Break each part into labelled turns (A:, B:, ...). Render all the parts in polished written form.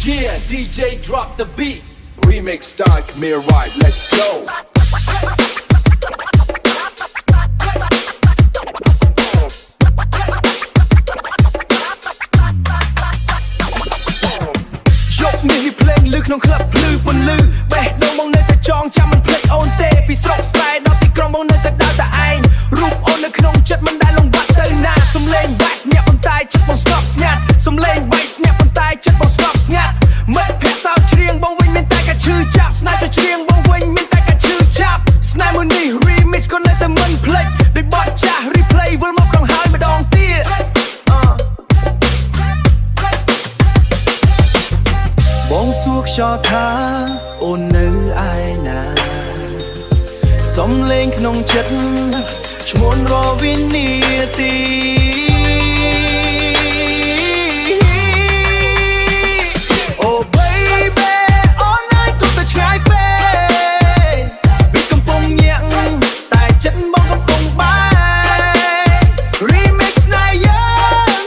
A: Yeah, DJ drop the beat. Remix style, come here, right, let's go. ក្នុងក្លឹបភ្លឺពន្លឺបេះដូងមកនៅតែចងចាំមិនភ្លេចអូនទេពីស្រុកស្លែដល់ទីក្រុងមកនៅតែដើរតែឯងរូបអូននៅក្នុងចិត្តមិនដែលលងបាត់ទៅណាសំឡេងបែកស្ញាក់ប៉ុន្តែចិត្តបងស្ងប់ស្ងាត់សំឡេងបែកស្ញាក់ប៉ុន្តែចិត្តបងស្ងប់ស្ងាត់មិត្តភក្តិសោកច្រៀងបងវិញមានតែការឈឺចាប់ស្នេហ៍ចោលច្រៀងបងវិញមានតែការឈឺចាប់ស្នេហ៍មួយនេះ remix ក៏នៅតែមិនភ្លេចដោយបទចាស់ replay វិលមកដងហើយម្ដងទៀតបងសួរខ្យល់ថាអូននៅឯណាសំឡេងក្នុងចិត្តឈ្មោះរវិនាទីអូ baby អូនឯងគង់តែឆ្ងាយពេកពីកំពុងញាក់តែចិត្តបងកំពុងបែក remix ណាយើង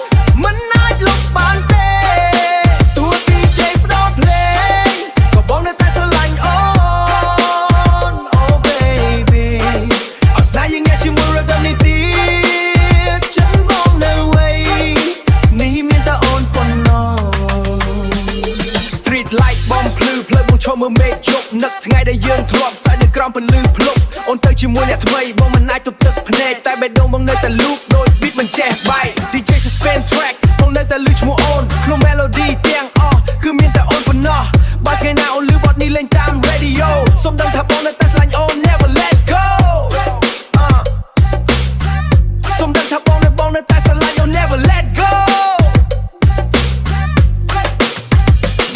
A: មិនអាចលុបបានទេទោះ DJ ស្ដោភ្លេងក៏បងនៅតែស្រឡាញ់អូន Oh baby អត់ស្នេហ៍យើងញ៉ាំជាមួយ rhythm នេះទៀតចិត្តបងនៅវ័យនេះមានតែអូនប៉ុណ្ណោះ Street light បំភ្លឺផ្លូវបងឈប់មើលមេឃជប់នឹកថ្ងៃដែលយើងធ្លាប់សើចនៅក្រោមពន្លឺភ្លុកអូនទៅជាមួយអ្នកថ្មីបងមិនអាចទប់ទឹកភ្នែកតែបេះដូងបងនៅតែលូកដូច beat មិនចេះបែក DJ suspend track បងនៅតែលឺឈ្មោះអូនក្នុង melody ទាំងអស់គឺមានតែអូនប៉ុណ្ណោះបើថ្ងៃណាអូនលឺបទនេះលេងតាម radio សូមដឹងថាបងនៅតែស្រឡាញ់អូន never let go សូមដឹងថាបងនៅតែស្រឡាញ់អូន never let go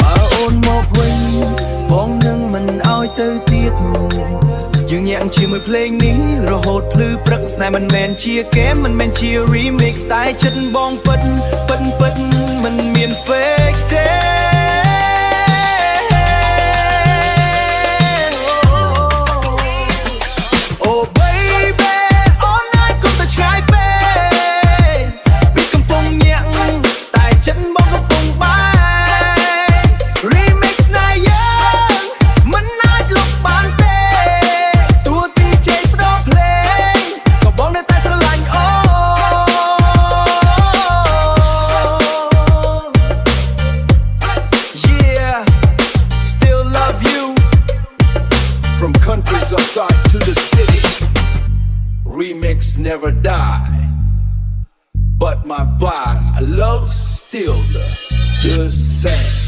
A: បើអូនមកវិញបងនឹងមិនឲ្យទៅទៀតយើងញាក់ជាមួយភ្លេងនេះរហូតភ្លឺព្រឹកស្នេហ៍មិនមែនជាเกมមិនមែនជា remix តែចិត្តបងពិតមិនមាន fake ទេ Oh baby អូនឯងគង់តែឆ្ងាយពេកពីកំពុងញាក់តែចិត្តបងកំពុងបែក remix ណាយើងមិនអាចលុបបានទេទោះ DJ ស្ដោភ្លេងក៏បងនៅតែស្រឡាញ់អូន Yeah still love you from countryside to the city remix never die but my vibe I love still the same